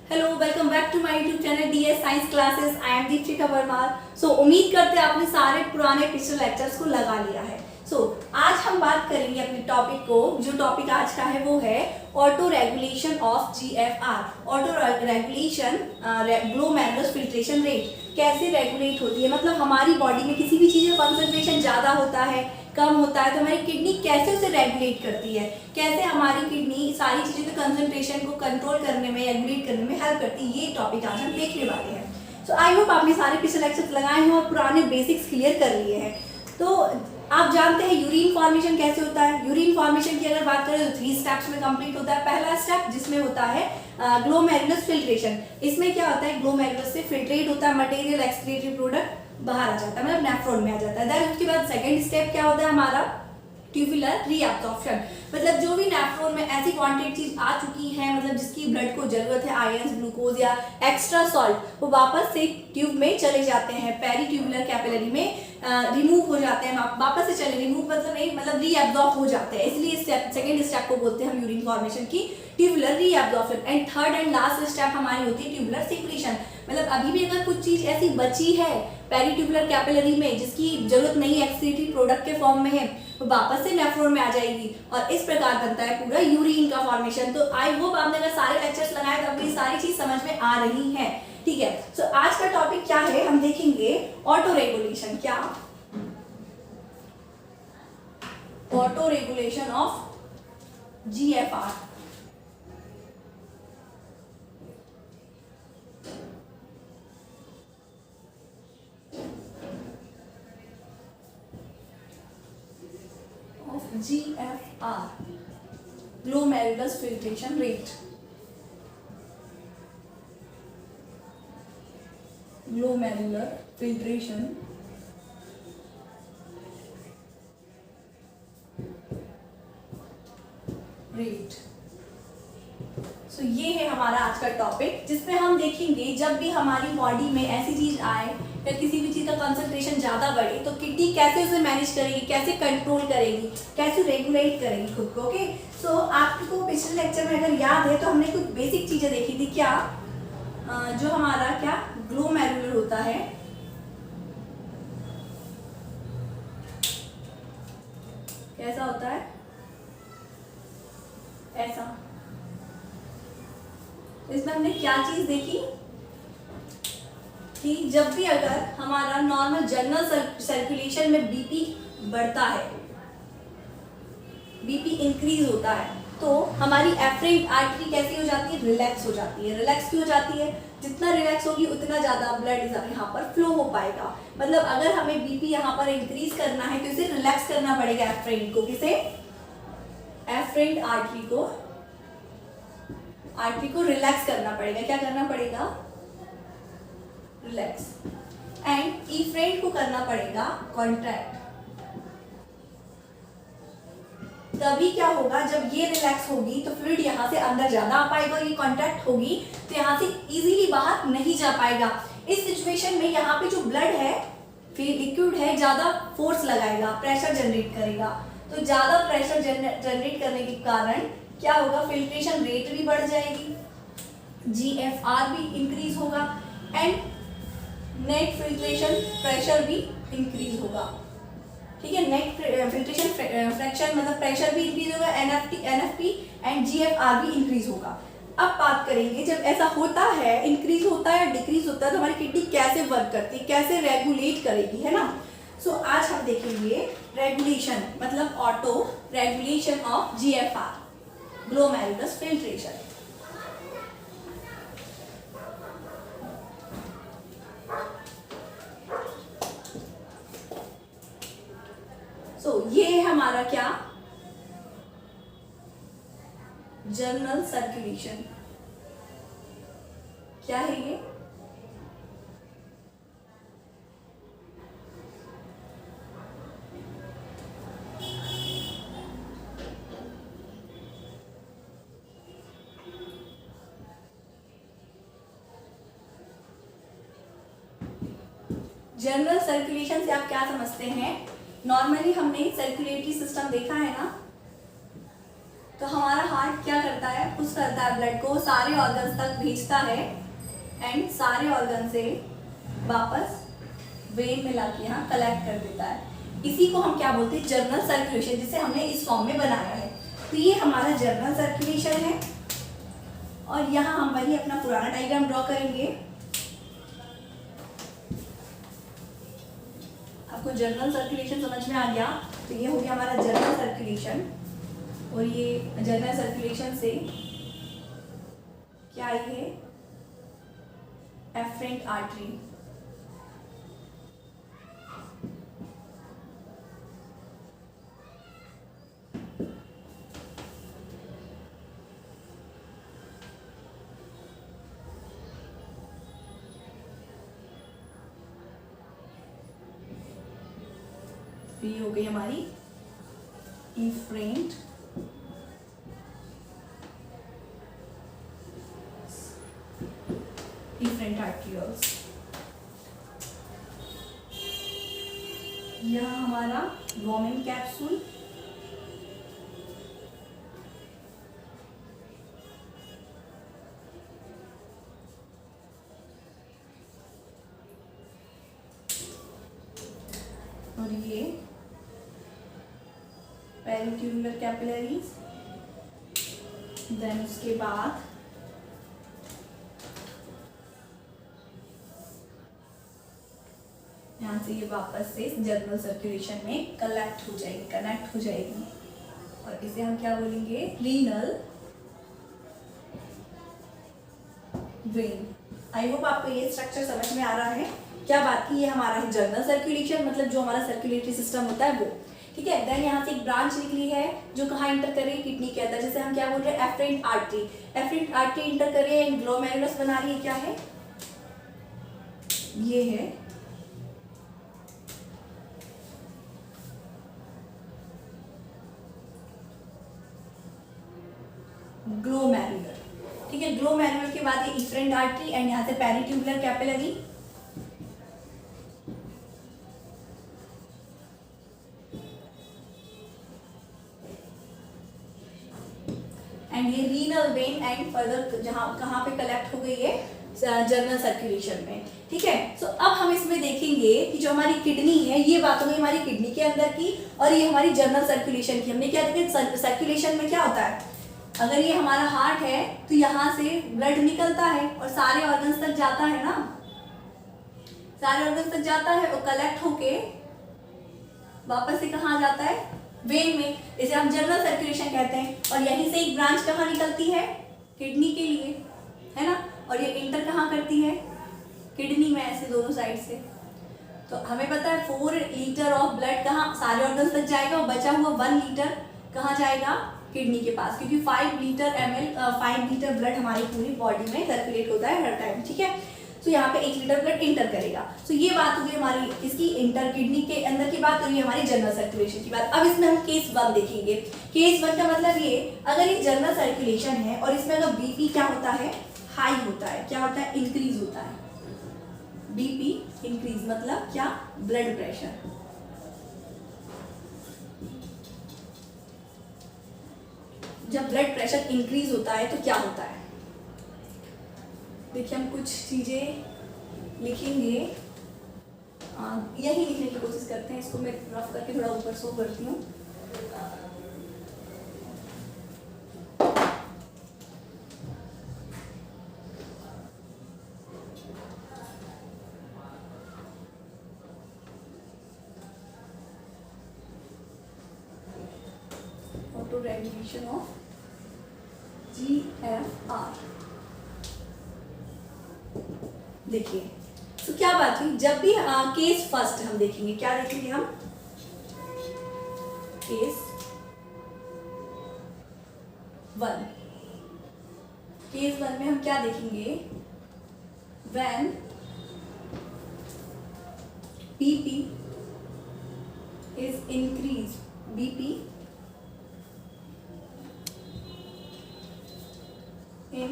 Hello, welcome back to my YouTube channel DS science classes. I am Dikshita Parmar. उम्मीद करते हैं आपने सारे पुराने पिछले लेक्चर्स को लगा लिया है। आज हम बात करेंगे अपने टॉपिक को। जो टॉपिक आज का है वो है auto regulation of GFR. Auto regulation glomerulus filtration rate कैसे रेगुलेट होती है, मतलब हमारी बॉडी में किसी भी चीज़ का कंसंट्रेशन ज़्यादा होता है, कम होता है, तो हमारी किडनी कैसे उसे रेगुलेट करती है, कैसे हमारी किडनी सारी चीज़ों के कंसंट्रेशन को कंट्रोल करने में, रेगुलेट करने में हेल्प करती है। ये टॉपिक आज हम देखने वाले हैं। आई होप आपने सारे पिछले लेक्चर्स लगाए हैं और पुराने बेसिक्स क्लियर कर लिए हैं। तो आप जानते हैं यूरिन फॉर्मेशन कैसे होता है। यूरिन फॉर्मेशन की अगर बात करें तो 3 स्टेप्स में कंप्लीट होता है। पहला स्टेप जिसमें होता है ग्लोमेरुलस फिल्ट्रेशन। इसमें क्या होता है, ग्लोमेरुलस से फिल्ट्रेट होता है मटेरियल, एक्सक्रीटरी प्रोडक्ट बाहर आ जाता है, मतलब नेफ्रॉन में आ जाता है। देन उसके बाद सेकंड स्टेप क्या होता है हमारा, ट्यूबुलर रीअब्जॉर्प्शन। मतलब जो भी नेफ्रॉन में ऐसी क्वांटिटी चीज आ चुकी है, मतलब जिसकी ब्लड को जरूरत है, आयंस, ग्लूकोज या एक्स्ट्रा सॉल्ट, वो वापस से ट्यूब में चले जाते हैं, पेरी ट्यूबुलर कैपिलरी में रिमूव हो जाते हैं, वापस से चले, रिमूव मतलब नहीं, मतलब रीअब्जॉर्ब हो जाते हैं। इसलिए सेकंड स्टेप को बोलते हैं हम यूरिन फॉर्मेशन की tubular reabsorption. And third and last step हमारी होती है ट्यूबुलर सिक्रीशन। मतलब अभी भी अगर कुछ चीज ऐसी बची है पेरी ट्यूबुलर कैपिलरी में जिसकी जरूरत नहीं एक्सक्रीटरी प्रोडक्ट के फॉर्म में है, वो वापस से नेफ्रॉन में आ जाएगी और इस प्रकार बनता है पूरा यूरिन का फॉर्मेशन। तो आई होप आपने अगर सारे लेक्चर्स लगाए तो आपको सारी चीज समझ में आ रही है। ठीक है, आज का टॉपिक क्या है, हम देखेंगे ऑटो रेगुलेशन। क्या? Auto regulation of GFR. GFR, glomerulus filtration rate. Glomerular filtration rate. ये है हमारा आज का टॉपिक, जिसमें हम देखेंगे जब भी हमारी बॉडी में ऐसी चीज आए या किसी भी चीज का कंसंट्रेशन ज्यादा बढ़े तो किडनी कैसे उसे मैनेज करेगी, कैसे कंट्रोल करेगी, कैसे रेगुलेट करेगी खुद को। ओके, आपको पिछले लेक्चर में अगर याद है तो हमने कुछ बेसिक चीजें देखी थी। क्या? जो हमारा क्या ग्लोमेरुलर होता है, कैसा होता है, ऐसा। इसमें हमने क्या चीज देखी कि जब भी अगर हमारा नॉर्मल जनरल सर्कुलेशन में बीपी बढ़ता है, बीपी इंक्रीज होता है, तो हमारी एफरेंट आर्टरी कैसी हो जाती है, रिलैक्स हो जाती है। रिलैक्स क्यों हो जाती है? जितना रिलैक्स होगी उतना ज्यादा ब्लड यहाँ पर फ्लो हो पाएगा। मतलब अगर हमें बीपी यहाँ पर इंक्रीज करना है तो इसे रिलैक्स करना पड़ेगा एफरेंट को। किसे? एफरेंट आर्टरी को रिलैक्स करना पड़ेगा। क्या करना पड़ेगा? रिलैक्स। एंड इफ्रेंट को करना पड़ेगा कॉन्ट्रैक्ट। तभी क्या होगा, जब ये रिलैक्स होगी तो फ्लूइड यहाँ से अंदर ज्यादा आ पाएगा और ये कॉन्ट्रैक्ट होगी तो यहाँ से इजीली बाहर नहीं जा पाएगा। इस सिचुएशन में यहाँ पे जो ब्लड है, फिर लिक्विड है, ज्यादा फोर्स लगाएगा, प्रेशर जनरेट करेगा। तो ज्यादा प्रेशर जनरेट करने के कारण क्या होगा, फिल्ट्रेशन रेट भी बढ़ जाएगी, जीएफआर भी इंक्रीज होगा एंड नेट फिल्ट्रेशन प्रेशर भी इंक्रीज होगा। ठीक है, नेट फिल्ट्रेशन फ्रैक्शन मतलब प्रेशर भी इंक्रीज होगा, एनएफपी एंड जीएफआर भी इंक्रीज होगा। अब बात करेंगे जब ऐसा होता है, इंक्रीज होता है या डिक्रीज होता है, तो हमारी किडनी कैसे वर्क करती है, कैसे रेगुलेट करेगी, है ना। आज हम देखेंगे रेगुलेशन, मतलब auto regulation of GFR, glomerulus filtration. ये है हमारा क्या, जनरल सर्कुलेशन। क्या है ये? जनरल सर्कुलेशन से आप क्या समझते हैं? नॉर्मली हमने सर्कुलेटरी सिस्टम देखा है ना, तो हमारा हार्ट क्या करता है, पुश करता है ब्लड को, सारे ऑर्गन्स तक भेजता है एंड सारे ऑर्गन से वापस वेन में लाके यहाँ कलेक्ट कर देता है। इसी को हम क्या बोलते हैं, जर्नल सर्कुलेशन, जिसे हमने इस फॉर्म में बनाया है। तो ये हमारा जर्नल सर्कुलेशन है और यहाँ हम वही अपना पुराना डायग्राम ड्रॉ करेंगे। आपको जर्नल सर्कुलेशन समझ में आ गया, तो ये हो गया हमारा जर्नल सर्कुलेशन। और ये जर्नल सर्कुलेशन से क्या है, एफरेंट आर्टरी। ये हो गई हमारी इफ्रेंट आर्टरियल्स। यह हमारा वॉर्मिंग कैप्सूल, और ये पेरिट्यूबुलर कैपिलरीज। देन उसके बाद यहाँ से ये वापस से जर्नल सर्कुलेशन में कलेक्ट हो जाएगी, कनेक्ट हो जाएगी, और इसे हम क्या बोलेंगे, रीनल वेन। आई होप आपको ये स्ट्रक्चर समझ में आ रहा है। क्या बात की, ये हमारा है जर्नल सर्कुलेशन, मतलब जो हमारा सर्कुलेटरी सिस्टम होता है वो, ठीक है। देन यहाँ से एक ब्रांच निकली है जो कहाँ इंटर कर रही है, किडनी के अंदर, जैसे हम क्या बोल रहे हैं, efferent artery. Efferent artery enter कर रही है, ग्लोमेरुलस बना रही है। क्या है ये, है ग्लोमेरुलर, ठीक है। ग्लोमेरुलर के बाद ये इफरेंट आर्टरी एंड यहाँ से पेरिट्यूबुलर कैपिलरी, एंड ये रीनल वेन एंड फर्दर जहां कहाँ पे कलेक्ट हो गई है, जर्नल सर्कुलेशन में, ठीक है। सो अब हम इसमें देखेंगे कि जो हमारी किडनी है, ये बात हो गई हमारी किडनी के अंदर की, और ये हमारी जर्नल सर्कुलेशन की। हमने क्या देखा, सर्कुलेशन में क्या होता है, अगर ये हमारा हार्ट है तो यहाँ से ब्लड निकलता है और सारे ऑर्गन्स तक जाता है ना, सारे ऑर्गन्स तक जाता है और कलेक्ट होके वापस से कहाँ जाता है, वेन में, इसे हम जर्नल सर्कुलेशन कहते हैं। और यहीं से एक ब्रांच कहाँ निकलती है, किडनी के लिए, है ना, और ये इंटर कहाँ करती है, किडनी में, ऐसे दोनों साइड से। तो हमें पता है 4 लीटर ऑफ ब्लड कहाँ सारे ऑर्गन्स तक जाएगा, और बचा हुआ 1 लीटर कहाँ जाएगा, किडनी के पास, क्योंकि 5 लीटर ब्लड हमारी पूरी बॉडी में सर्कुलेट होता है हर टाइम, ठीक है। तो यहाँ पे 1 लीटर ब्लड इंटर करेगा। तो ये बात होगी हमारी इसकी इंटर किडनी के अंदर की बात, और ये हमारी जनरल सर्कुलेशन की बात। अब इसमें हम केस 1 देखेंगे। केस 1 का मतलब ये, अगर ये जनरल सर्कुलेशन है और इसमें अगर बीपी क्या होता है, हाई होता है, क्या होता है, इंक्रीज होता है। बीपी इंक्रीज मतलब क्या, ब्लड प्रेशर। जब ब्लड प्रेशर इंक्रीज होता है तो क्या होता है, देखिए हम कुछ चीजें लिखेंगे, यही लिखने की कोशिश करते हैं। इसको मैं रफ करके थोड़ा ऊपर शो करती हूँ। Auto regulation of GFR। देखिए तो क्या बात हुई, जब भी केस फर्स्ट हम देखेंगे, क्या देखेंगे हम, केस 1। केस 1 में हम क्या देखेंगे, when BP is increase, BP in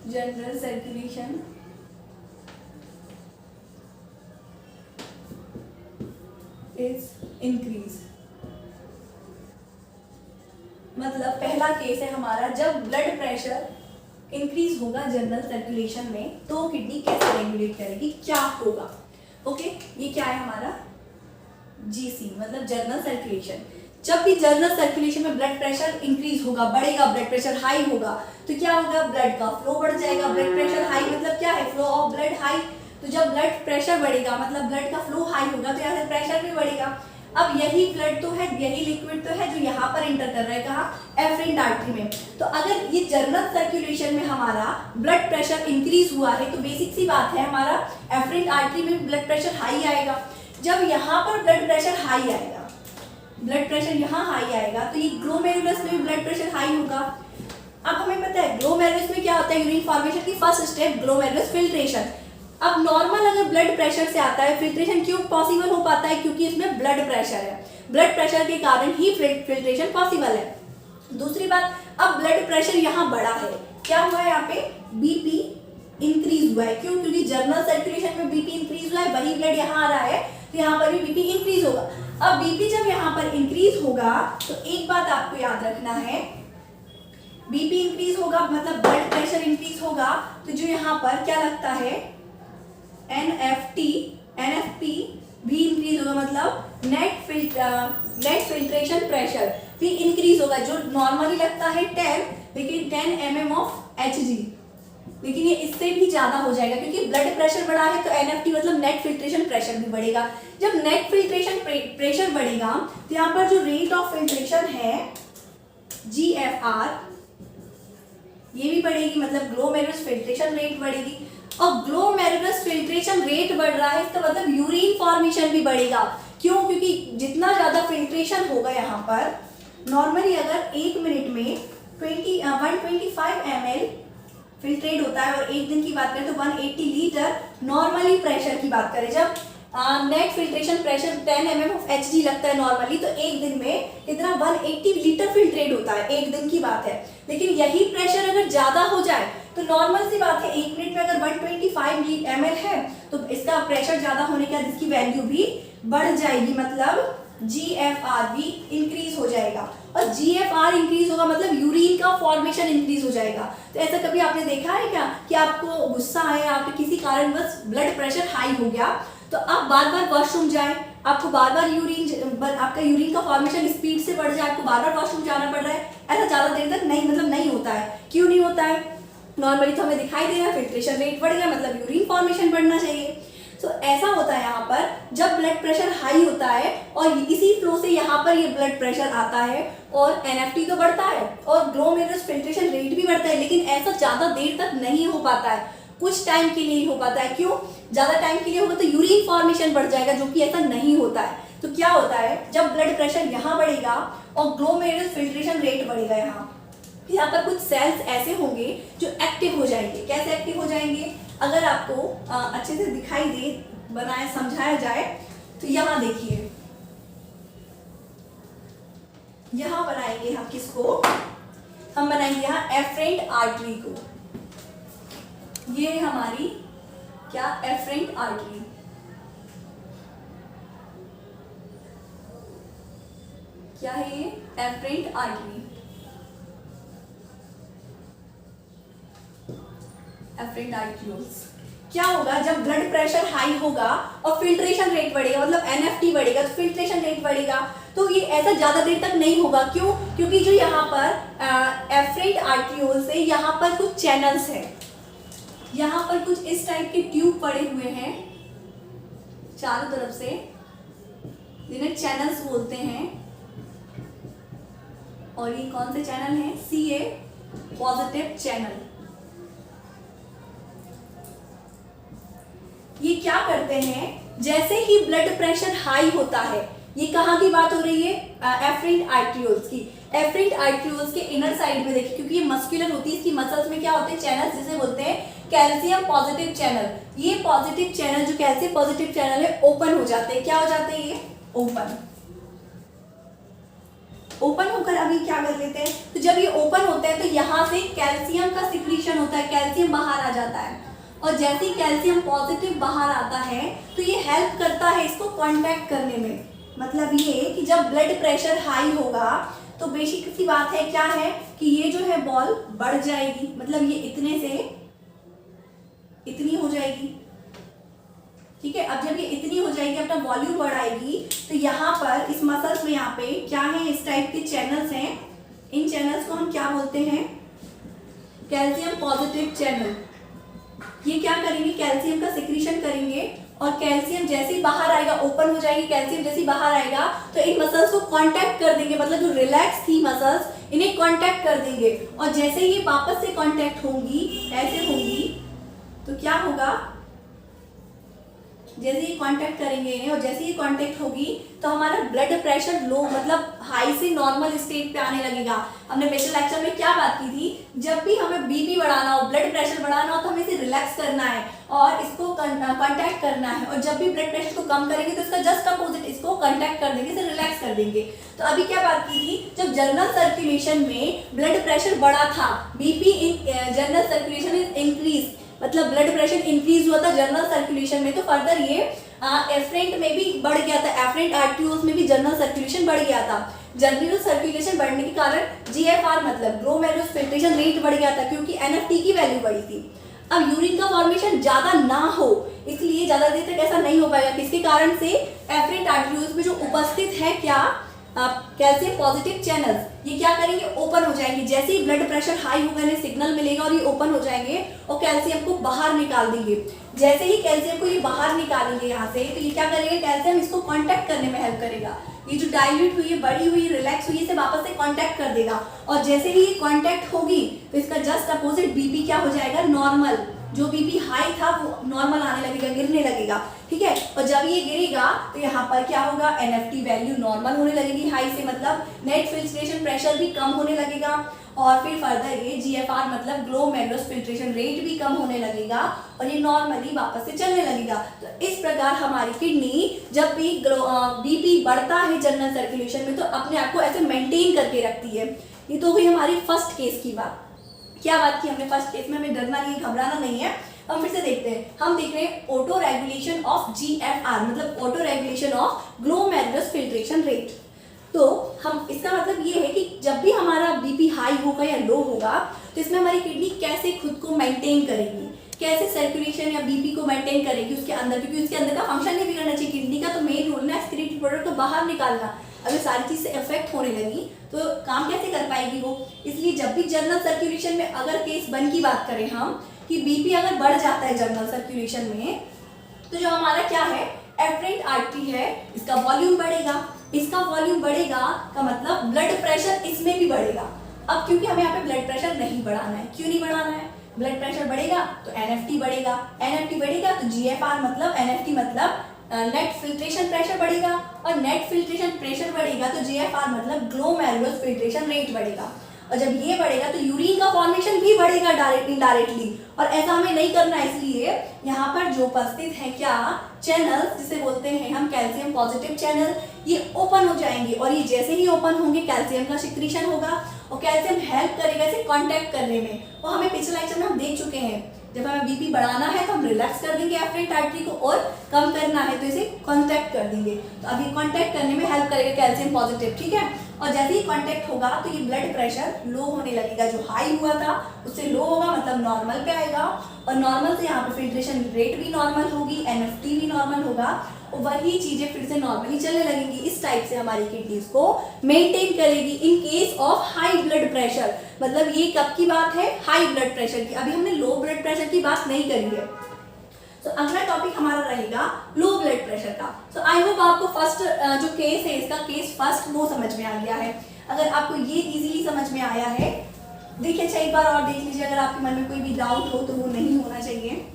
general circulation is increase। पहला केस है हमारा, जब ब्लड प्रेशर इंक्रीज होगा जनरल सर्कुलेशन में तो किडनी कैसे रेगुलेट करेगी, क्या होगा। ओके, ये क्या है हमारा जीसी, मतलब जनरल सर्कुलेशन। जब भी जनरल सर्कुलेशन में ब्लड प्रेशर इंक्रीज होगा, बढ़ेगा, ब्लड प्रेशर हाई होगा, तो क्या होगा, ब्लड का फ्लो बढ़ जाएगा। ब्लड प्रेशर हाई मतलब क्या है, फ्लो ऑफ ब्लड हाई। तो जब ब्लड प्रेशर बढ़ेगा मतलब ब्लड का फ्लो हाई होगा, तो यहाँ से प्रेशर भी बढ़ेगा। अब यही ब्लड तो है, यही लिक्विड तो है जो यहाँ पर एंटर कर रहा है, कहाँ, एफरेंट आर्टरी में। तो अगर ये जनरल सर्कुलेशन में हमारा ब्लड प्रेशर इंक्रीज हुआ है तो बेसिक सी बात है, हमारा एफरेंट आर्टरी में ब्लड प्रेशर हाई आएगा। जब यहाँ पर ब्लड प्रेशर हाई आएगा, ब्लड प्रेशर यहाँ हाई आएगा, तो ये ग्लोमेरुलस में भी ब्लड प्रेशर हाई होगा। अब हमें पता है ग्लोमेरुलस में क्या होता है, यूरिन फॉर्मेशन की फर्स्ट स्टेप ग्लोमेरुलस फिल्ट्रेशन। अब नॉर्मल अगर ब्लड प्रेशर से आता है, फिल्ट्रेशन क्यों पॉसिबल हो पाता है, क्योंकि इसमें ब्लड प्रेशर है, ब्लड प्रेशर के कारण ही फिल्ट्रेशन पॉसिबल है। दूसरी बात, अब ब्लड प्रेशर यहाँ बढ़ा है, क्या हुआ है, यहाँ पे बीपी इंक्रीज हुआ है। क्यों, क्योंकि जनरल सर्कुलेशन में बीपी इंक्रीज हुआ है, वही ब्लड यहाँ आ रहा है, तो यहाँ पर भी बीपी इंक्रीज होगा। अब बीपी जब यहाँ पर इंक्रीज होगा तो एक बात आपको याद रखना है, बीपी इंक्रीज होगा मतलब ब्लड प्रेशर इंक्रीज होगा, तो जो यहाँ पर क्या लगता है, एनएफपी भी इंक्रीज होगा, मतलब नेट फिल्ट्रेशन प्रेशर भी इंक्रीज होगा। जो नॉर्मली लगता है 10, लेकिन 10 mm ऑफ Hg, लेकिन ये इससे भी ज्यादा हो जाएगा, क्योंकि ब्लड प्रेशर बढ़ा है तो एनएफटी मतलब नेट फिल्ट्रेशन प्रेशर भी बढ़ेगा। जब नेट फिल्ट्रेशन प्रेशर बढ़ेगा तो यहाँ पर जो रेट ऑफ फिल्ट्रेशन है GFR, ये भी बढ़ेगी, मतलब ग्लोमेरुलस फिल्ट्रेशन रेट बढ़ेगी। और ग्लोमेरुलस फिल्ट्रेशन रेट बढ़ रहा है, इसका मतलब यूरिन फॉर्मेशन भी बढ़ेगा। क्यों, क्योंकि जितना ज्यादा फिल्ट्रेशन होगा यहाँ पर, नॉर्मली अगर 1 मिनट में 125 ml फिल्ट्रेट होता है, और एक दिन की बात करें तो 180 लीटर नॉर्मली प्रेशर की बात करें, जब net filtration pressure 10 mm of Hg लगता है नॉर्मली, तो एक दिन में इतना 180 लीटर फिल्ट्रेट होता है, एक दिन की बात है। लेकिन यही प्रेशर अगर ज्यादा हो जाए तो नॉर्मल सी बात है, 1 मिनट में अगर 125 ml है तो इसका प्रेशर ज्यादा होने के बाद इसकी वैल्यू भी बढ़ जाएगी, मतलब GFR भी इंक्रीज हो जाएगा। और GFR इंक्रीज होगा मतलब यूरिन का फॉर्मेशन इंक्रीज हो जाएगा। तो ऐसा कभी आपने देखा है क्या कि आपको गुस्सा आया, आपके किसी कारण बस ब्लड प्रेशर हाई हो गया, तो आप बार बार वॉशरूम जाए, आपको बार बार आपका यूरिन का फॉर्मेशन स्पीड से बढ़ जाए, आपको बार बार वॉशरूम जाना पड़ रहा है, ऐसा ज्यादा देर तक नहीं होता है। क्यों नहीं होता है, नॉर्मली तो हमें दिखाई दे रहा है फिल्ट्रेशन रेट बढ़ गया, मतलब यूरिन फॉर्मेशन बढ़ना चाहिए। तो ऐसा होता है यहाँ पर, जब ब्लड प्रेशर हाई होता है और इसी फ्लो से यहाँ पर ये ब्लड प्रेशर आता है और एनएफटी तो बढ़ता है और ग्लोमेरुलस फिल्ट्रेशन रेट भी बढ़ता है, लेकिन ऐसा ज्यादा देर तक नहीं हो पाता है, कुछ टाइम के लिए ही हो पाता है। क्यों, ज्यादा टाइम के लिए होगा तो यूरिन फॉर्मेशन बढ़ जाएगा, जो कि ऐसा नहीं होता है। तो क्या होता है, जब ब्लड प्रेशर यहाँ बढ़ेगा और ग्लोमेरुलस फिल्ट्रेशन रेट बढ़ेगा, यहाँ पर कुछ सेल्स ऐसे होंगे जो एक्टिव हो जाएंगे। कैसे एक्टिव हो जाएंगे, अगर आपको अच्छे से दिखाई दे, बनाया समझाया जाए तो यहाँ देखिए, यहाँ बनाएंगे हम किसको, हम बनाएंगे यहाँ एफरेंट आर्टरी को। ये हमारी क्या, एफरेंट आर्टरी। क्या है ये, एफरेंट आर्टरी। Efferent arteries. क्या होगा, जब ब्लड प्रेशर हाई होगा और फिल्ट्रेशन रेट बढ़ेगा, मतलब एनएफटी बढ़ेगा, तो फिल्ट्रेशन रेट बढ़ेगा, तो ये ऐसा ज्यादा देर तक नहीं होगा। क्यों, क्योंकि जो यहाँ पर एफरेंट आर्टरीज से यहाँ पर कुछ चैनल्स हैं, यहाँ पर कुछ इस टाइप के ट्यूब पड़े हुए हैं चारों तरफ से, जिन्हें चैनल्स बोलते हैं। और ये कौन से चैनल हैं, CA पॉजिटिव चैनल। ये क्या करते हैं, जैसे ही ब्लड प्रेशर हाई होता है, ये कहाँ की बात हो रही है, एफरेंट आर्टरीज की। एफरेंट आर्टरीज के इनर साइड में देखिए, क्योंकि ये मस्कुलर होती है, इसकी मसल्स में क्या होते हैं, चैनल्स, जिसे बोलते हैं कैल्शियम पॉजिटिव चैनल। ये पॉजिटिव चैनल, जो कैल्शियम पॉजिटिव चैनल है, ओपन हो जाते हैं। क्या हो जाते हैं, ये ओपन होकर अभी क्या कर लेते हैं, तो जब ये ओपन होते हैं तो यहाँ से कैल्शियम का सिक्रीशन होता है, कैल्शियम बाहर आ जाता है। और जैसे ही कैल्शियम पॉजिटिव बाहर आता है तो ये हेल्प करता है इसको कांटेक्ट करने में। मतलब ये कि जब ब्लड प्रेशर हाई होगा तो बेसिक सी बात है क्या है कि ये जो है बॉल बढ़ जाएगी, मतलब ये इतने से इतनी हो जाएगी, ठीक है। अब जब ये इतनी हो जाएगी, अपना वॉल्यूम बढ़ाएगी, तो यहाँ पर इस मसल्स में यहाँ पे क्या है, इस टाइप के चैनल्स हैं। इन चैनल्स को हम क्या बोलते हैं, कैल्शियम पॉजिटिव चैनल। ये क्या करेंगे, कैल्शियम का सिक्रीशन करेंगे, और कैल्शियम जैसे ही बाहर आएगा, ओपन हो जाएगी, कैल्शियम जैसे ही बाहर आएगा तो इन मसल्स को कांटेक्ट कर देंगे, मतलब जो रिलैक्स थी मसल्स इन्हें कांटेक्ट कर देंगे, और जैसे ही ये वापस से कांटेक्ट होंगी, ऐसे होंगी, तो क्या होगा, जैसे ही कांटेक्ट करेंगे इन्हें और जैसे ही कांटेक्ट होगी तो हमारा ब्लड प्रेशर लो, मतलब हाई से नॉर्मल स्टेट पे आने लगेगा। हमने पिछले लेक्चर में क्या बात की थी, जब भी हमें बीपी बढ़ाना हो, ब्लड प्रेशर बढ़ाना हो, तो हमें इसे रिलैक्स करना है और इसको कांटेक्ट करना है, और जब भी ब्लड प्रेशर को कम करेंगे तो इसका जस्ट अपोजिट इसको कांटेक्ट कर देंगे, इसे रिलैक्स कर देंगे। तो अभी क्या बात की थी, जब जनरल सर्कुलेशन में ब्लड प्रेशर बढ़ा था, BP in general circulation is increase, मतलब ब्लड प्रेशर इंक्रीज हुआ था जनरल सर्कुलेशन में, तो फर्दर ये एफरेंट में भी बढ़ गया था, एफरेंट आर्टरियोल्स में भी जनरल सर्कुलेशन बढ़ गया था। जनरल सर्कुलेशन बढ़ने के कारण जीएफआर मतलब ग्लोमेरुलर फिल्ट्रेशन रेट बढ़ गया था, क्योंकि एनएफटी की वैल्यू बढ़ी थी। अब यूरिन का फॉर्मेशन ज्यादा ना हो, इसलिए ज्यादा देर तक ऐसा नहीं हो पाएगा, किसके कारण से, एफरेंट आर्टरियोल्स में जो उपस्थित है क्या, कैल्शियम पॉजिटिव चैनल्स, ये क्या करेंगे, ओपन हो जाएंगे। जैसे ही ब्लड प्रेशर हाई होगा, इन्हें सिग्नल मिलेगा और ये ओपन हो जाएंगे और कैल्शियम को बाहर निकाल देंगे। जैसे ही कैल्शियम को ये बाहर निकालेंगे यहाँ से, तो ये क्या करेंगे, कैल्शियम इसको कांटेक्ट करने में हेल्प करेगा। ये जो डाइल्यूट हुई है, बड़ी हुई, रिलैक्स हुई, इसे वापस से कांटेक्ट कर देगा, और जैसे ही ये कांटेक्ट होगी तो इसका जस्ट अपोजिट बीपी क्या हो जाएगा, नॉर्मल। जो बीपी हाई था वो नॉर्मल आने लगेगा, गिरने लगेगा, ठीक है। और जब ये गिरेगा तो यहाँ पर क्या होगा, एनएफटी वैल्यू नॉर्मल होने लगेगी, हाई से मतलब नेट फिल्ट्रेशन प्रेशर भी कम होने लगेगा, और फिर फर्दर ये जीएफआर मतलब ग्लोमेरुलर फिल्ट्रेशन रेट भी कम होने लगेगा, और ये नॉर्मली वापस से चलने लगेगा। तो इस प्रकार हमारी किडनी जब भी बीपी बढ़ता है जनरल सर्कुलेशन में, तो अपने आप को ऐसे मेंटेन करके रखती है। ये तो हुई हमारी फर्स्ट केस की बात। क्या बात की हमने फर्स्ट केस में, हमें डरना नहीं, घबराना नहीं है। हम फिर से देखते हैं, हम देख रहे हैं ऑटो रेगुलेशन ऑफ जीएफआर, मतलब auto regulation of glomerular filtration rate. तो हम इसका मतलब ये है कि जब भी हमारा बीपी हाई होगा या लो होगा, तो इसमें हमारी किडनी कैसे खुद को मेंटेन करेगी, कैसे सर्कुलेशन या बीपी को मेंटेन करेगी उसके अंदर, क्योंकि उसके अंदर का फंक्शन नहीं बिगड़ना चाहिए। किडनी का तो मेन रोल है एक्सक्रीटेड प्रोडक्ट को बाहर निकालना। अगर सारी चीज से इफेक्ट होने लगी तो काम कैसे कर पाएगी वो। इसलिए जब भी जनरल सर्कुलेशन में अगर केस 1 की बात करें हम, कि बीपी अगर बढ़ जाता है जनरल सर्कुलेशन में, तो जो हमारा क्या है, एफरेंट आर्टरी है, इसका वॉल्यूम बढ़ेगा। इसका वॉल्यूम बढ़ेगा का मतलब ब्लड प्रेशर इसमें भी बढ़ेगा। अब क्योंकि हमें यहाँ पे ब्लड प्रेशर नहीं बढ़ाना है, क्यों नहीं बढ़ाना है, ब्लड प्रेशर बढ़ेगा तो एनएफटी बढ़ेगा, एनएफटी बढ़ेगा तो जीएफआर मतलब एनएफटी मतलब नेट फिल्ट्रेशन प्रेशर बढ़ेगा, और नेट फिल्ट्रेशन प्रेशर बढ़ेगा तो जीएफआर मतलब ग्लोमेरुलर फिल्ट्रेशन रेट बढ़ेगा। और जब ये बढ़ेगा तो यूरिन का फॉर्मेशन भी बढ़ेगा इनडायरेक्टली, और ऐसा हमें नहीं करना है। इसलिए यहाँ पर जो उपस्थित है क्या, चैनल्स जिसे बोलते हैं हम कैल्शियम पॉजिटिव चैनल, ये ओपन हो जाएंगे, और ये जैसे ही ओपन होंगे कैल्शियम का सिक्रीशन होगा, और कैल्शियम हेल्प करेगा इसे कांटेक्ट करने में। वो हमें पिछले लेक्चर में हम देख चुके हैं, जब हमें बीपी बढ़ाना है तो हम रिलैक्स कर देंगे एफरेंट आर्टरी को, और कम करना है तो इसे कांटेक्ट कर देंगे। तो अभी कांटेक्ट करने में हेल्प करेगा कैल्शियम पॉजिटिव, ठीक है। और जैसे ही कांटेक्ट होगा तो ये ब्लड प्रेशर लो होने लगेगा, जो हाई हुआ था उससे लो होगा, मतलब नॉर्मल पे आएगा, और नॉर्मल से यहाँ पे फिल्ट्रेशन रेट भी नॉर्मल होगी, एनएफटी भी नॉर्मल होगा, और वही चीजें फिर से नॉर्मली चलने लगेंगी। इस टाइप से हमारी किडनीज को मेंटेन करेगी in case of high blood pressure. मतलब ये कब की बात है, हाई ब्लड प्रेशर की। अभी हमने लो ब्लड प्रेशर की बात नहीं करी है। तो अगला टॉपिक हमारा रहेगा लो ब्लड प्रेशर का। तो आई होप आपको फर्स्ट जो केस है, इसका केस फर्स्ट वो समझ में आ गया है। अगर आपको ये इजीली समझ में आया है, देखिए अच्छा एक बार और देख लीजिए, अगर आपके मन में कोई भी डाउट हो तो वो नहीं होना चाहिए।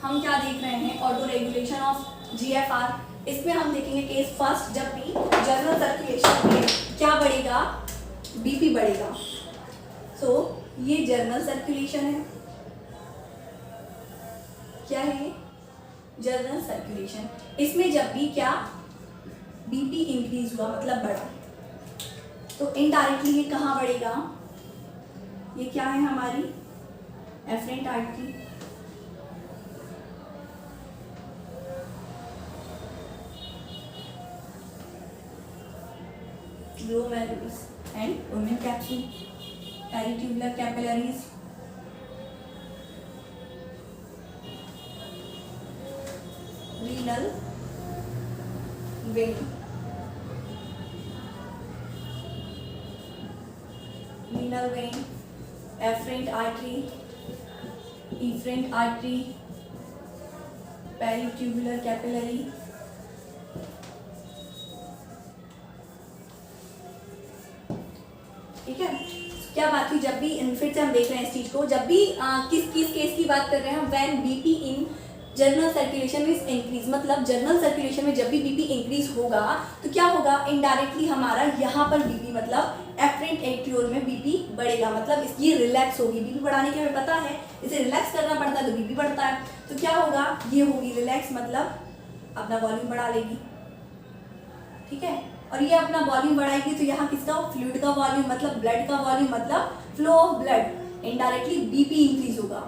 हम क्या देख रहे हैं, ऑटो रेगुलेशन ऑफ जीएफआर। इसमें हम देखेंगे केस फर्स्ट, जब भी जनरल सर्कुलेशन में क्या बढ़ेगा, बीपी बढ़ेगा। सो ये जनरल सर्कुलेशन है, क्या है, जनरल सर्कुलेशन। इसमें जब भी क्या बीपी इंक्रीज हुआ मतलब बढ़ा, तो इनडायरेक्टली ये कहाँ बढ़ेगा, ये क्या है हमारी efferent artery, glomerulus and Bowman capsule, peritubular capillaries, renal vein, afferent artery, efferent artery, peritubular capillary, ठीक है। क्या बात हुई, जब भी फिर से हम देख रहे हैं इस चीज को, जब भी किस केस की बात कर रहे हैं हम, when BP in general circulation is increase, मतलब जनरल सर्कुलेशन में जब भी बीपी इंक्रीज होगा तो क्या होगा, इनडायरेक्टली हमारा यहाँ पर बीपी मतलब एफरेंट एट्रियोल में बीपी बढ़ेगा, मतलब इसकी रिलैक्स होगी। बीपी बढ़ाने के हमें पता है इसे रिलैक्स करना पड़ता है तो बीपी बढ़ता है, तो क्या होगा, ये होगी रिलैक्स, मतलब अपना वॉल्यूम बढ़ा लेगी, ठीक है। और ये अपना वॉल्यूम बढ़ाएगी तो यहाँ किसका, फ्लूइड का वॉल्यूम, मतलब ब्लड का वॉल्यूम, मतलब flow of blood, indirectly BP increase होगा।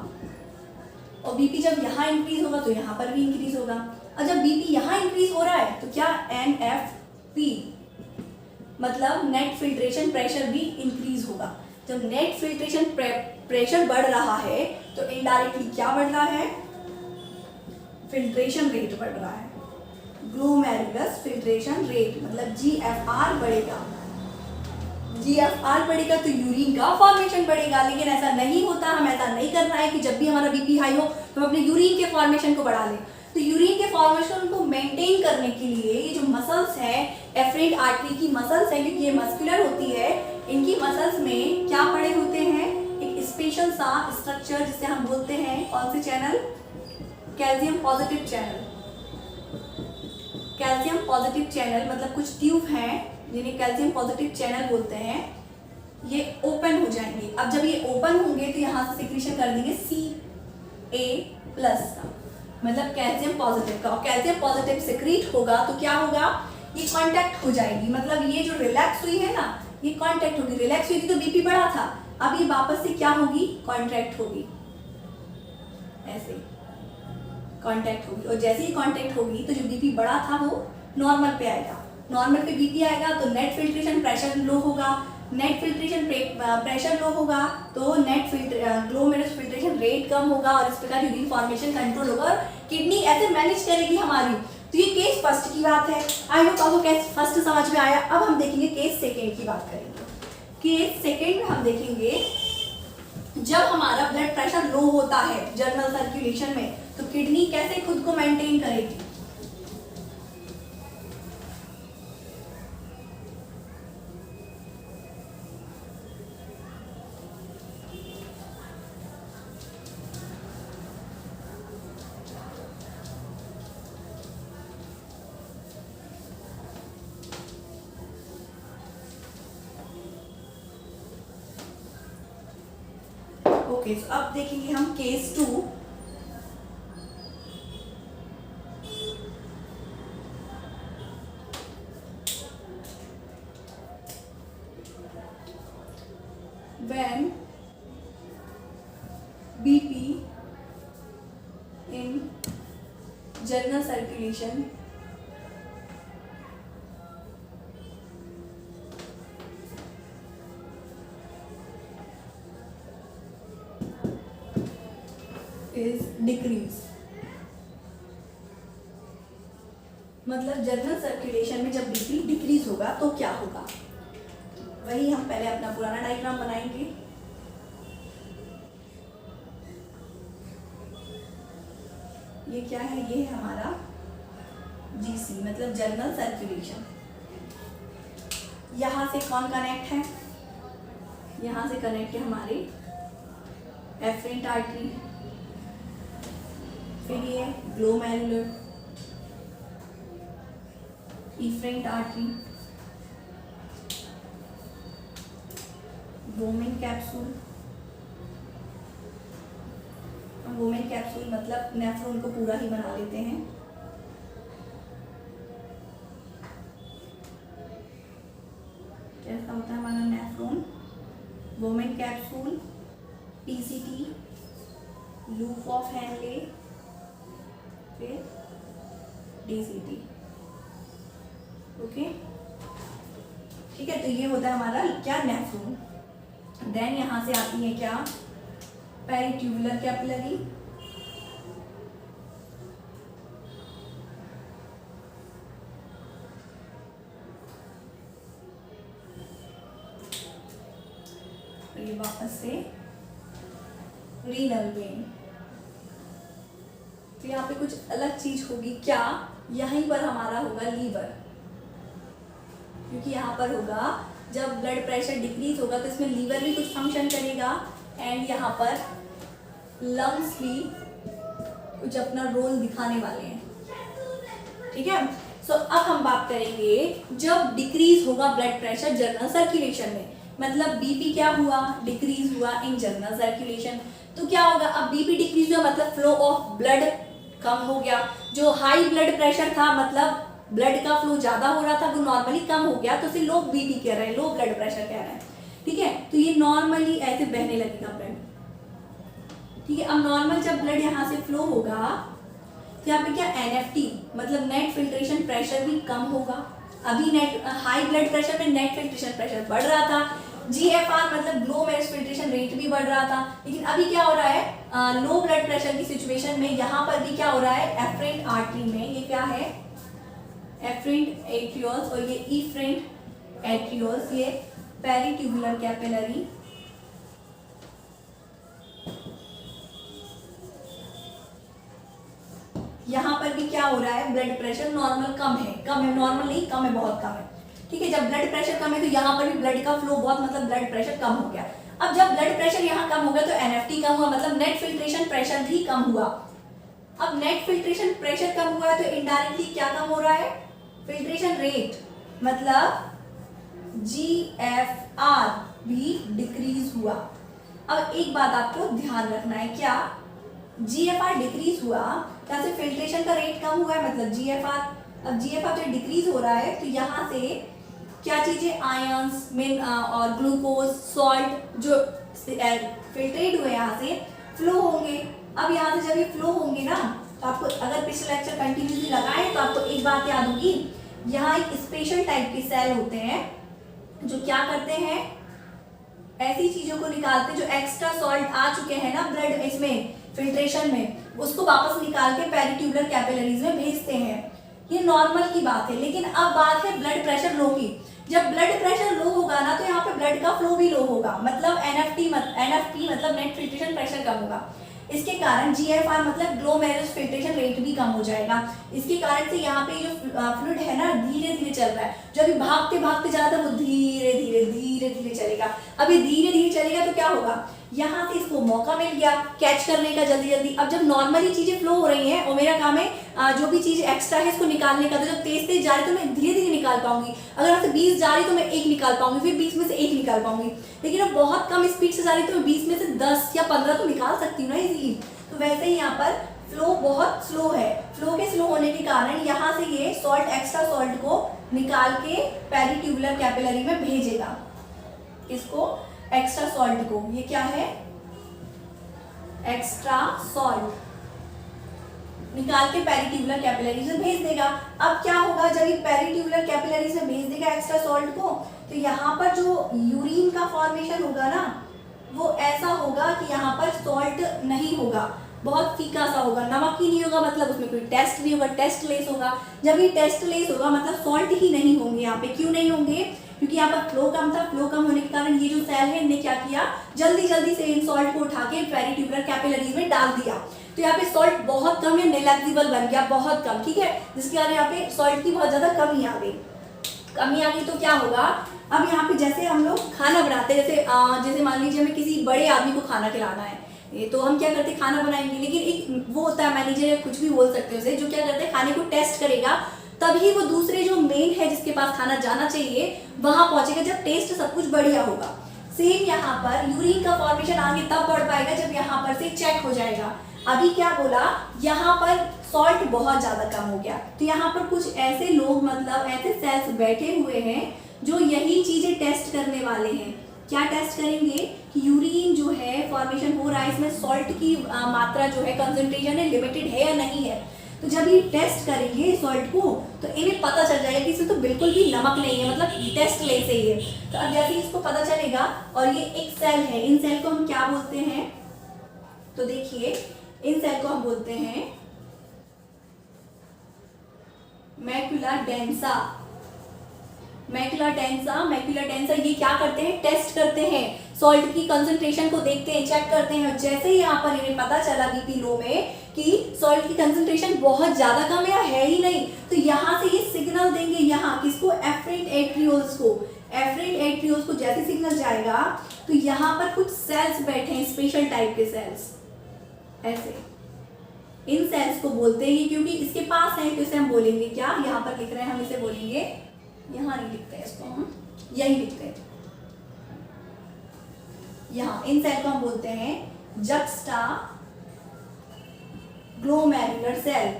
और बीपी जब यहाँ इंक्रीज होगा तो यहाँ पर भी इंक्रीज होगा, और जब बीपी यहाँ इंक्रीज हो रहा है तो क्या, NFP मतलब नेट फिल्ट्रेशन प्रेशर भी इंक्रीज होगा। जब नेट फिल्ट्रेशन प्रेशर बढ़ रहा है तो इनडायरेक्टली क्या बढ़ रहा है, फिल्ट्रेशन रेट बढ़ रहा है, ग्लोमेरुलस फिल्ट्रेशन रेट मतलब GFR बढ़ेगा। GFR बढ़ेगा तो यूरिन का फॉर्मेशन बढ़ेगा, लेकिन ऐसा नहीं होता, हम ऐसा नहीं करना है कि जब भी हमारा बीपी हाई हो तो हम अपने यूरिन के फॉर्मेशन को बढ़ा लें। तो यूरिन के फॉर्मेशन को मेंटेन करने के लिए ये जो मसल्स है, एफरेंट आर्टरी की मसल्स है, क्योंकि ये मस्कुलर होती है, इनकी मसल्स में क्या पड़े होते हैं, एक स्पेशल सा स्ट्रक्चर जिसे हम बोलते हैं कौन से channel, calcium positive channel. Calcium positive channel मतलब कुछ ट्यूब हैं जिन्हें कैल्शियम पॉजिटिव चैनल बोलते हैं, ये ओपन हो जाएंगे। अब जब ये ओपन होंगे तो यहाँ से सिक्रीशन कर देंगे Ca+ का, मतलब कैल्शियम पॉजिटिव का, और कैल्शियम पॉजिटिव सिक्रीट होगा तो क्या होगा, ये कांटेक्ट हो जाएगी, मतलब ये जो रिलैक्स हुई है ना, ये कांटेक्ट होगी। रिलैक्स हुई थी तो बीपी बढ़ा था, अब ये वापस से क्या होगी, कॉन्ट्रैक्ट होगी, ऐसे कांटेक्ट होगी, और जैसे ही कांटेक्ट होगी तो जो बीपी बढ़ा था वो नॉर्मल पे आएगा। नॉर्मल पे बीपी आएगा तो नेट फिल्ट्रेशन प्रेशर लो होगा, नेट फिल्ट्रेशन प्रेशर लो होगा तो नेट ग्लोमेरुलस फिल्ट्रेशन रेट कम होगा, और इस प्रकार यूरिन फॉर्मेशन कंट्रोल होगा और किडनी ऐसे मैनेज करेगी हमारी। तो ये केस फर्स्ट की बात है। आई होप आपको केस फर्स्ट समझ में आया। अब हम देखेंगे केस सेकेंड की बात करेंगे। केस सेकेंड में हम देखेंगे जब हमारा ब्लड प्रेशर लो होता है जनरल सर्कुलेशन में तो किडनी कैसे खुद को मेंटेन करेगी। ओके, तो अब देखेंगे हम case 2। when BP in general circulation is decrease, मतलब जनरल सर्कुलेशन में जब बीपी डिक्रीज होगा तो क्या होगा, वही हम पहले अपना पुराना डायग्राम बनाएंगे। ये क्या है, ये है हमारा GC मतलब जनरल सर्कुलेशन। यहाँ से कौन कनेक्ट है, यहाँ से कनेक्ट है हमारी एफरेंट आर्टरी, फिर ये glomerular, efferent artery, women capsule. Women capsule मतलब नेफ्रॉन को पूरा ही बना लेते हैं। कैसा होता है हमारा DCT, लूप ऑफ हैनले, फिर DCT। ओके, ठीक है। तो ये होता है हमारा क्या, नेफ्रॉन। देन यहां से आती है क्या, पेरिट्यूबुलर कैपिलरी, ये वापस से रीनल वेन। तो यहाँ पे कुछ अलग चीज होगी क्या, यहीं पर हमारा होगा लीवर, क्योंकि यहाँ पर होगा जब ब्लड प्रेशर डिक्रीज होगा तो इसमें लीवर भी कुछ फंक्शन करेगा, एंड यहाँ पर लंग्स भी कुछ अपना रोल दिखाने वाले हैं, ठीक है। सो अब हम बात करेंगे जब डिक्रीज होगा ब्लड प्रेशर जनरल सर्कुलेशन में, मतलब बीपी क्या हुआ, डिक्रीज हुआ इन जनरल सर्कुलेशन। तो क्या होगा, अब बीपी डिक्रीज हुआ मतलब फ्लो ऑफ ब्लड कम हो गया। जो हाई ब्लड प्रेशर था मतलब ब्लड का फ्लो ज्यादा हो रहा था, वो नॉर्मली कम हो गया, तो इसे लो बीपी कह रहे हैं, लो ब्लड प्रेशर कह रहे हैं, ठीक है। तो ये नॉर्मली ऐसे बहने लगेगा ब्लड, ठीक है। अब नॉर्मल जब ब्लड यहाँ से फ्लो होगा तो यहाँ पे क्या, एनएफटी मतलब नेट फिल्ट्रेशन प्रेशर भी कम होगा। अभी नेट हाई ब्लड प्रेशर में नेट फिल्ट्रेशन प्रेशर बढ़ रहा था, जीएफआर मतलब ग्लोमेरुलर फिल्ट्रेशन रेट भी बढ़ रहा था, लेकिन अभी क्या हो रहा है, लो ब्लड प्रेशर की सिचुएशन में यहाँ पर भी क्या हो रहा है, एफरेंट आर्टरी में, ये क्या है, एफरेंट एट्रियोल्स, और ये इफरेंट एट्रियोल्स, ये पेरिट्यूबुलर कैपिलरी, यहाँ पर भी क्या हो रहा है, ब्लड प्रेशर नॉर्मल कम है, नॉर्मल नहीं कम है, बहुत कम है, ठीक है। जब ब्लड प्रेशर कम है तो यहाँ पर भी ब्लड का फ्लो बहुत, मतलब ब्लड प्रेशर कम हो गया। अब जब ब्लड प्रेशर यहाँ कम हो गया तो एनएफटी कम हुआ, मतलब नेट फिल्ट्रेशन प्रेशर भी कम हुआ। अब नेट फिल्ट्रेशन प्रेशर कम हुआ है तो इनडायरेक्टली क्या कम हो रहा है, फिल्ट्रेशन रेट, मतलब जीएफआर भी डिक्रीज हुआ। अब एक बात आपको ध्यान रखना है, क्या, जीएफआर डिक्रीज हुआ, यहाँ से फिल्ट्रेशन का रेट कम हुआ है, मतलब जीएफआर, अब जीएफआर जब डिक्रीज हो रहा है तो यहाँ से क्या चीजें, आयंस मिन और ग्लूकोज, सॉल्ट जो फिल्ट्रेट हुए यहाँ से फ्लो होंगे। अब यहाँ से जब ये फ्लो होंगे ना, तो आपको अगर पिछले लेक्चर कंटिन्यूसली लगाए तो आपको एक बात याद होगी, यहाँ एक स्पेशल टाइप के सेल होते हैं जो क्या करते हैं, ऐसी चीजों को निकालते हैं जो एक्स्ट्रा सॉल्ट आ चुके हैं ना ब्लड इसमें फिल्ट्रेशन में, उसको वापस निकाल के पेरिट्यूबुलर कैपिलरीज में भेजते हैं। ये नॉर्मल की बात है, लेकिन अब बात है ब्लड प्रेशर लो की। जब ब्लड प्रेशर लो होगा ना तो यहाँ पे ब्लड का फ्लो भी लो होगा, मतलब एनएफटी मतलब नेट फिल्ट्रेशन प्रेशर कम होगा। इसके कारण जीएफआर मतलब ग्लोमेरुलर फिल्ट्रेशन रेट भी कम हो जाएगा। इसके कारण से यहाँ पे जो फ्लूइड है ना धीरे धीरे चल रहा है, जो अभी भागते भागते जा रहा था वो धीरे धीरे चलेगा। अभी धीरे धीरे चलेगा तो क्या होगा, यहाँ से इसको मौका मिल गया कैच करने का जल्दी जल्दी। अब जब नॉर्मली चीजें फ्लो हो रही हैं और मेरा काम है जो भी चीज एक्स्ट्रा है इसको निकालने का, तो जब तेज तेज जा रही तो मैं धीरे धीरे निकाल पाऊंगी। अगर यहाँ से 20 जा रही तो मैं 1 निकाल पाऊंगी, फिर 20 में से 1 निकाल पाऊंगी। लेकिन अब बहुत कम स्पीड से जा रही तो मैं 20 में से 10 या 15 तो निकाल सकती हूँ ना इजीली। तो वैसे ही यहाँ पर फ्लो बहुत स्लो है, फ्लो के स्लो होने के कारण यहाँ से ये सॉल्ट एक्स्ट्रा सॉल्ट को निकाल के पेरिट्यूबुलर कैपिलरी में भेजेगा। इसको एक्स्ट्रा सॉल्ट को, ये क्या है, एक्स्ट्रा सॉल्ट निकाल के पेरिट्यूबुलर कैपिलरीज में भेज देगा। अब क्या होगा, जब ये पेरिट्यूबुलर कैपिलरीज में भेज देगा एक्स्ट्रा सॉल्ट को, तो यहाँ पर जो यूरिन का फॉर्मेशन होगा ना वो ऐसा होगा कि यहाँ पर सॉल्ट नहीं होगा, बहुत फीका सा होगा, नमक ही नहीं होगा, मतलब उसमें कोई टेस्ट नहीं होगा, टेस्ट लेस होगा। जब ये टेस्ट लेस होगा मतलब सॉल्ट ही नहीं होंगे यहाँ पे। क्यों नहीं होंगे, क्योंकि यहाँ पर फ्लो कम था, फ्लो कम होने के कारण ये जो सेल है इनने क्या किया, जल्दी जल्दी से इन सॉल्ट को उठा के पेरिट्यूबुलर कैपिलरीज में डाल दिया। तो यहाँ पे सॉल्ट बहुत कम है, नेग्लिजिबल बन गया, बहुत कम, ठीक है, जिसके कारण यहाँ पे सॉल्ट की बहुत ज्यादा कमी आ गई। तो क्या होगा, अब यहाँ पे जैसे हम लोग खाना बनाते हैं, जैसे मान लीजिए हमें किसी बड़े आदमी को खाना खिलाना है, तो हम क्या करते हैं, खाना बनाएंगे, लेकिन एक वो होता है मैनेजर या कुछ भी बोल सकते हैं उसे, जो क्या करते हैं खाने को टेस्ट करेगा, तभी वो दूसरे जो मेन है जिसके पास खाना जाना चाहिए वहां पहुंचेगा जब टेस्ट सब कुछ बढ़िया होगा। सेम यहाँ पर यूरिन का फॉर्मेशन आगे तब बढ़ पाएगा जब यहाँ पर से चेक हो जाएगा। अभी क्या बोला, यहाँ पर सॉल्ट बहुत ज्यादा कम हो गया, तो यहाँ पर कुछ ऐसे लोग, मतलब ऐसे सेल्स बैठे हुए हैं जो यही चीजें टेस्ट करने वाले हैं। क्या टेस्ट करेंगे कि यूरिन जो है फॉर्मेशन हो रहा है, इसमें सॉल्ट की मात्रा जो है, कंसंट्रेशन है, लिमिटेड है या नहीं है। तो जब ये टेस्ट करेंगे सॉल्ट को तो इन्हें पता चल जाएगा कि इसमें तो बिल्कुल भी नमक नहीं है, मतलब टेस्ट ले से ही है। तो अब जैसे इसको पता चलेगा, और ये एक सेल है, इन सेल को हम क्या बोलते हैं, तो देखिए इन सेल को हम बोलते हैं मैक्युला डेंसा। मैक्युला डेंसा ये क्या करते हैं, टेस्ट करते हैं, सॉल्ट की कंसंट्रेशन को देखते हैं, चेक करते हैं। और जैसे ही यहाँ पर इन्हें पता चला बीपी लो में कि सॉल्ट की कंसंट्रेशन बहुत ज्यादा कम है ही नहीं, तो यहाँ से ये सिग्नल देंगे, यहाँ किसको, एफरेंट एट्रियोल्स को। एफरेंट एट्रियोल्स को जैसे सिग्नल जाएगा तो यहाँ पर कुछ सेल्स बैठे हैं, स्पेशल टाइप के सेल्स, ऐसे इन सेल्स को बोलते हैं, क्योंकि इसके पास है तो इसे हम बोलेंगे क्या, यहाँ पर लिख रहे हैं हम, इसे बोलेंगे, यहाँ नहीं लिखते हैं इसको, हम यही लिखते हैं, यहाँ इन सेल को हम बोलते हैं जक्स्टा ग्लोमेरुलर सेल।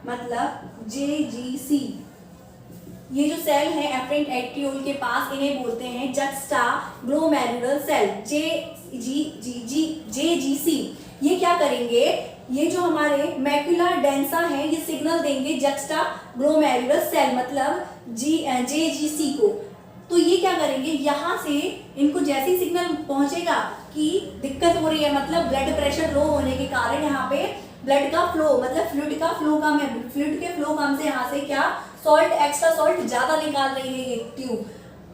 मतलब JGC। ये जो सेल है एफरेंट एट्रियोल के पास, इन्हें बोलते हैं जक्स्टा ग्लोमेरुलर सेल, JGC। ये क्या करेंगे, ये जो हमारे मैक्युला डेंसा है ये सिग्नल देंगे जक्स्टा ग्लोमेरुलर सेल मतलब JGC को। तो ये क्या करेंगे, यहाँ से इनको जैसे ही सिग्नल पहुंचेगा कि दिक्कत हो रही है, मतलब ब्लड प्रेशर लो होने के कारण यहाँ पे ब्लड का फ्लो, मतलब फ्लूइड का फ्लो कम है, फ्लूइड के फ्लो कम से यहाँ से क्या सॉल्ट, एक्स्ट्रा सॉल्ट ज्यादा निकाल रही है ये ट्यूब।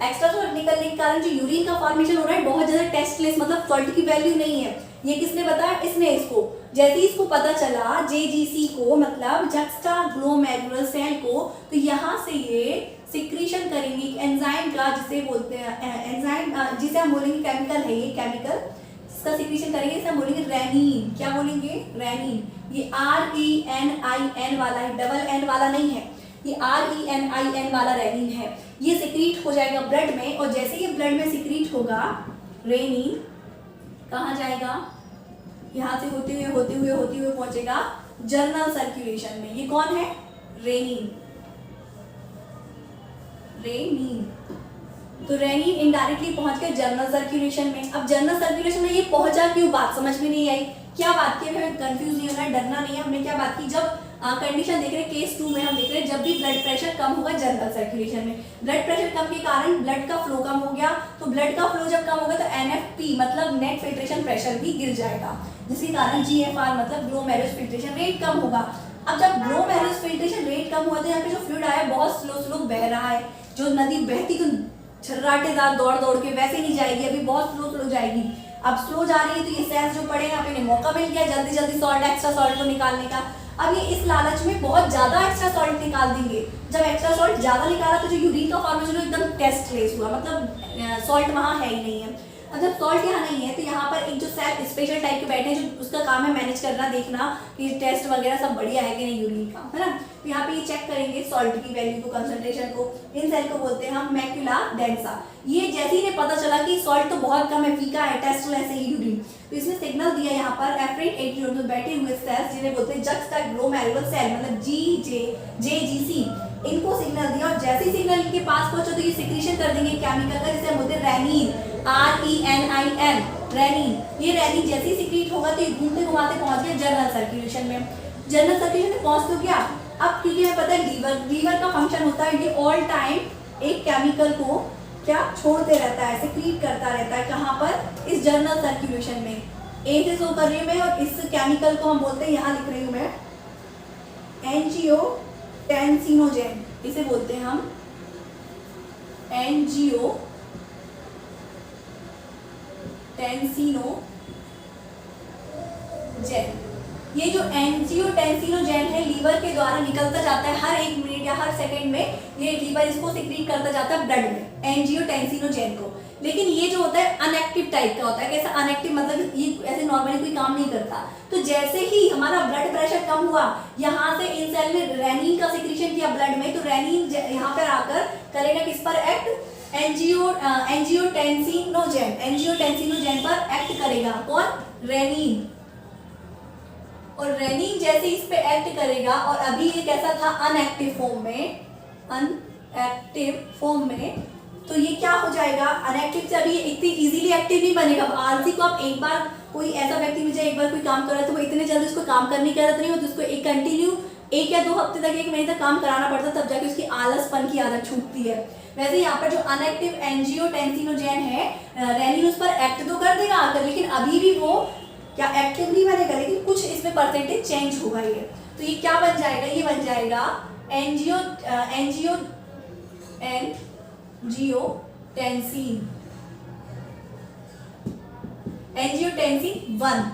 एक्स्ट्रा सॉल्ट निकलने के कारण जो यूरिन का फॉर्मेशन हो रहा है बहुत ज्यादा टेस्टलेस, मतलब सॉल्ट की वैल्यू नहीं है। ये किसने बताया, इसने इसको। जैसे ही इसको पता चला JGC को, मतलब जक्स्टा ग्लोमेरुलर सेल को, तो यहाँ से ये सिक्रीशन करेंगे एंजाइम का, जिसे बोलते हैं एंजाइम, जिसे हम बोलेंगे केमिकल है, ये केमिकल इसका सिक्रीशन करेंगे, इसे हम बोलेंगे रेनिन। क्या बोलेंगे, रेनिन। ये RENIN वाला है, डबल N वाला नहीं है, ये RENIN वाला रेनिन है। ये सिक्रीट हो जाएगा ब्लड में, और जैसे ये ब्लड में सिक्रीट होगा रेनिन, कहाँ जाएगा, यहाँ से होते हुए पहुंचेगा जर्नल सर्कुलेशन में। ये कौन है, रेनिन। तो रेनिन इनडायरेक्टली पहुंच गए जर्नल सर्कुलेशन में। अब जर्नल सर्कुलेशन में ये पहुंचा क्यों, बात समझ में नहीं आई। क्या बात की, हमें कंफ्यूज नहीं होना है, डरना नहीं है। हमने क्या बात की, जब कंडीशन देख रहे हैं केस 2 में, हम देख रहे हैं जब भी ब्लड प्रेशर कम होगा जनरल सर्कुलेशन में, ब्लड प्रेशर कम के कारण ब्लड का फ्लो कम हो गया, तो ब्लड का फ्लो जब कम होगा तो NFP मतलब नेट फिल्ट्रेशन प्रेशर भी गिर जाएगा, जिसके कारण GFR मतलब ग्लोमेरुलर फिल्ट्रेशन रेट कम होगा। अब जब ग्लोमेरुलर फिल्ट्रेशन रेट कम हुआ तो यहाँ पे जो फ्लूइड आया बहुत स्लो बह रहा है, जो नदी बहती तो छर्राटेदार दौड़ के वैसे नहीं जाएगी, अभी बहुत स्लो जाएगी। अब स्लो जा रही है तो ये सेल्स जो पड़े यहाँ पे इन्हें मौका मिल गया जल्दी सॉल्ट, एक्स्ट्रा सॉल्ट को निकालने का। अब ये इस लालच में बहुत ज्यादा एक्स्ट्रा सॉल्ट निकाल देंगे। जब एक्स्ट्रा सॉल्ट ज्यादा निकाला तो जो यूरिन का फॉर्मेशन एकदम टेस्टलेस हुआ, मतलब सॉल्ट वहाँ है ही नहीं है। अब जब सॉल्ट यहाँ नहीं है तो यहाँ पर एक जो सेल स्पेशल टाइप के बैठे हैं, जो उसका काम है मैनेज करना, देखना कि टेस्ट वगैरह सब बढ़िया है कि नहीं यूरिन का, है ना। तो यहाँ पे ये चेक करेंगे सॉल्ट की वैल्यू को, कंसंट्रेशन को। इन सेल को बोलते हैं हम मैक्युला डेंसा। ये जैसे ही पता चला कि सॉल्ट तो बहुत कम है, फीका है, टेस्टलेस है यूरिन, तो इसने सिग्नल दिया यहाँ पर एफरेंट एट्रियोल में बैठे हुए सेल्स, जिन्हें बोलते हैं जक्स्टा ग्लोमेरुलर सेल मतलब JGC, इनको सिग्नल दिया। और जैसे ही सिग्नल इनके पास पहुंचा तो ये सिक्रीशन कर देंगे केमिकल का, जिसे हम बोलते हैं रेनिन, RENIN, रेनिन। ये रेनिन जैसे ही सिक्रीट होगा तो ये घूमते घुमाते पहुंच गया जर्नल सर्कुलेशन में। जर्नल सर्कुलेशन में पहुंच तो गया। अब क्योंकि हमें पता है लीवर का फंक्शन होता है, ये ऑल टाइम एक केमिकल को क्या छोड़ते रहता है, सिक्रीट करता रहता है, कहाँ पर, इस जर्नल सर्कुलेशन में। ए से शो कर रही हूँ मैं, और इस केमिकल को हम बोलते हैं, यहाँ लिख रही हूँ मैं, एंजियोटेंसिनोजेन, इसे बोलते हैं हम एंजियोटेंसिनोजेन। ये जो एंजियोटेंसिनोजेन है लीवर के द्वारा निकलता जाता है, हर 1 मिनट या हर सेकंड में ये लीवर इसको सिक्रीट करता जाता है ब्लड में, एंजियोटेंसिनोजेन को। लेकिन ये जो होता है अनएक्टिव टाइप का होता है। कैसा अनएक्टिव, मतलब ये ऐसे नॉर्मली कोई काम नहीं करता। तो जैसे ही हमारा ब्लड प्रेशर कम हुआ, यहाँ से इन सेल ने रेनिन का सिक्रीशन किया ब्लड में, तो रेनिन यहाँ पर आकर करेगा किस पर एक्ट, एंजियोटेंसिनोजेन पर एक्ट करेगा। कौन, रेनिन। और रेनिन जैसे इस पे एक्ट करेगा, और अभी ये कैसा था, अनएक्टिव फॉर्म में, एक्टिव फॉर्म में, तो ये क्या हो जाएगा, अनएक्टिव से अभी इतनी इजीली एक्टिव नहीं बनेगा। आलसी को आप एक बार, कोई ऐसा व्यक्ति मिल जाए एक बार कोई काम कर रहा है तो वो इतने जल्दी उसको काम करने की आदत नहीं होती, उसको एक कंटिन्यू 1 या 2 हफ्ते तक, 1 महीने तक काम कराना पड़ता है, तब जाके उसकी आलसपन की आदत छूटती है। वैसे यहाँ पर जो अनएक्टिव एंजियोटेंसिनोजेन है, रेनिन उस पर एक्ट तो कर देगा आकर, लेकिन अभी भी वो क्या एक्टिव नहीं बनेगा, लेकिन कुछ इसमें परसेंटेज चेंज होगा ये। तो ये क्या बन जाएगा, ये बन जाएगा एंजियोटेंसिन 1।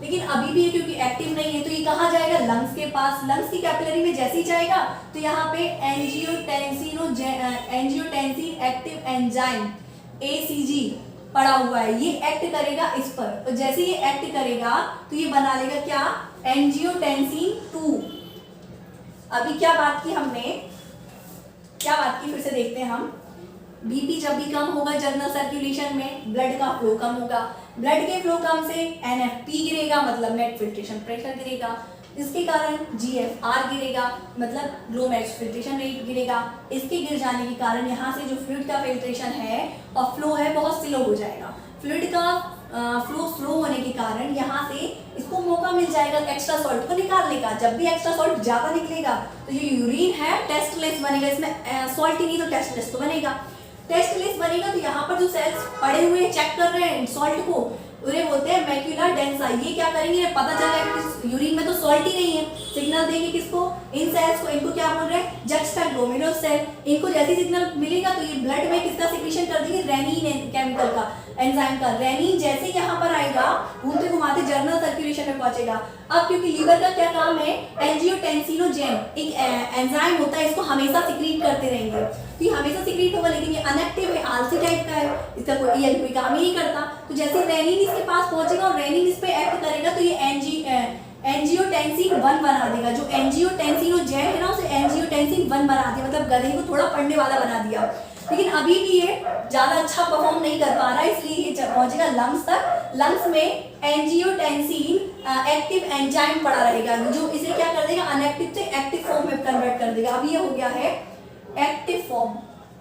लेकिन अभी भी क्योंकि एक्टिव नहीं है तो ये कहाँ जाएगा, लंग्स के पास। लंग्स की कैपिलरी में जैसे ही जाएगा तो यहाँ पे एंजियोटेंसिन एक्टिव एंजाइम ACG पड़ा हुआ है, ये एक्ट करेगा इस पर। तो जैसे ये एक्ट करेगा तो ये बना लेगा क्या, एंजियोटेंसिन 2। अभी क्या बात की हमने, क्या बात की फिर से देखते हैं हम। बीपी जब भी कम होगा जनरल सर्कुलेशन में, ब्लड का फ्लो कम होगा। ब्लड के फ्लो कम से NFP गिरेगा, मतलब नेट फिल्ट्रेशन प्रेशर गिरेगा। इसके कारण GFR गिरेगा, मतलब ग्लोमेरुलर फिल्ट्रेशन रेट गिरेगा। इसके गिर जाने के कारण यहाँ से जो फ्लूइड का फिल्ट्रेशन है और फ्लो है बहुत स्लो हो जाएगा। फ्लूइड का फ्लो स्लो होने के कारण यहाँ से इसको मौका मिल जाएगा एक्स्ट्रा सॉल्ट को निकालने का। जब भी एक्स्ट्रा सॉल्ट ज़्यादा निकलेगा तो ये यूरिन है टेस्टलेस बनेगा, इसमें सॉल्ट ही नहीं तो टेस्टलेस तो बनेगा। टेस्टलेस बनेगा तो यहाँ पर जो सेल्स पड़े हुए हैं चेक कर रहे हैं सॉल्ट को, उन्हें बोलते हैं मैक्यूला डेंसा। ये क्या करेंगे, पता चल रहा है कि यूरिन में तो सॉल्ट ही नहीं है, सिग्नल देंगे किसको, इन सेल्स को। इनको क्या बोल रहे हैं, जक्स्टाग्लोमेरुलर सेल। इनको जैसे सिग्नल मिलेगा तो ये ब्लड में किसका सिक्रीशन कर देंगे, रेनिन केमिकल का, एंजाइम का। रेनिन जैसे यहाँ पर आएगा घूमते घुमाते जर्नल सर्कुलेशन में पहुंचेगा। अब क्योंकि लीवर का क्या काम है, एंजियोटेंसिनोजेन एक एंजाइम होता है, इसको हमेशा सिक्रीट करते रहेंगे, तो ये हमेशा सिक्रीट होगा। लेकिन ये अनएक्टिव है, आलसी टाइप का है, इसका कोई काम ही नहीं करता। तो जैसे रेनिन इसके पास पहुंचेगा और रेनिन इस पे एक्ट करेगा तो ये एंजियोटेंसिन 1 बना देगा। जो एंजियोटेंसिनोजेन है ना, उसे एंजियोटेंसिन 1 बना दिया, मतलब गधे को थोड़ा पढ़ने वाला बना दिया। लेकिन अभी भी ये ज़्यादा अच्छा परफॉर्म नहीं कर पा रहा है, इसलिए ये पहुंचेगा लंग्स तक। लंग्स में एंजियोटेंसिन एक्टिव एंजाइम पड़ा रहेगा, जो इसे क्या कर देगा, अनएक्टिव से एक्टिव फॉर्म में कन्वर्ट कर देगा। अभी ये हो गया है एक्टिव फॉर्म।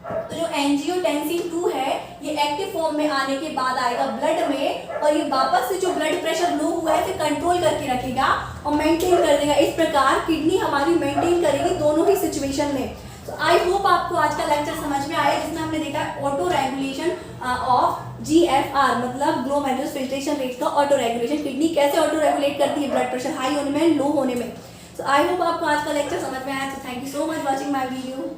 तो जो एंजियोटेंसिन 2 है ये एक्टिव फॉर्म में आने के बाद आएगा ब्लड में, और ये वापस से जो ब्लड प्रेशर लो हुआ है इसे कंट्रोल करके रखेगा और मेंटेन कर देगा। इस प्रकार किडनी हमारी मेंटेन करेगी दोनों ही सिचुएशन में। तो आई होप आपको आज का लेक्चर समझ में आया, जिसमें हमने देखा ऑटो रेगुलेशन ऑफ GFR, मतलब ग्लोमेरुलर फिल्ट्रेशन रेट का ऑटो रेगुलेशन। किडनी कैसे ऑटो रेगुलेट करती है ब्लड प्रेशर हाई होने में, लो होने में। So I hope आपको आज का लेक्चर समझ में आया। So thank you so much watching my video.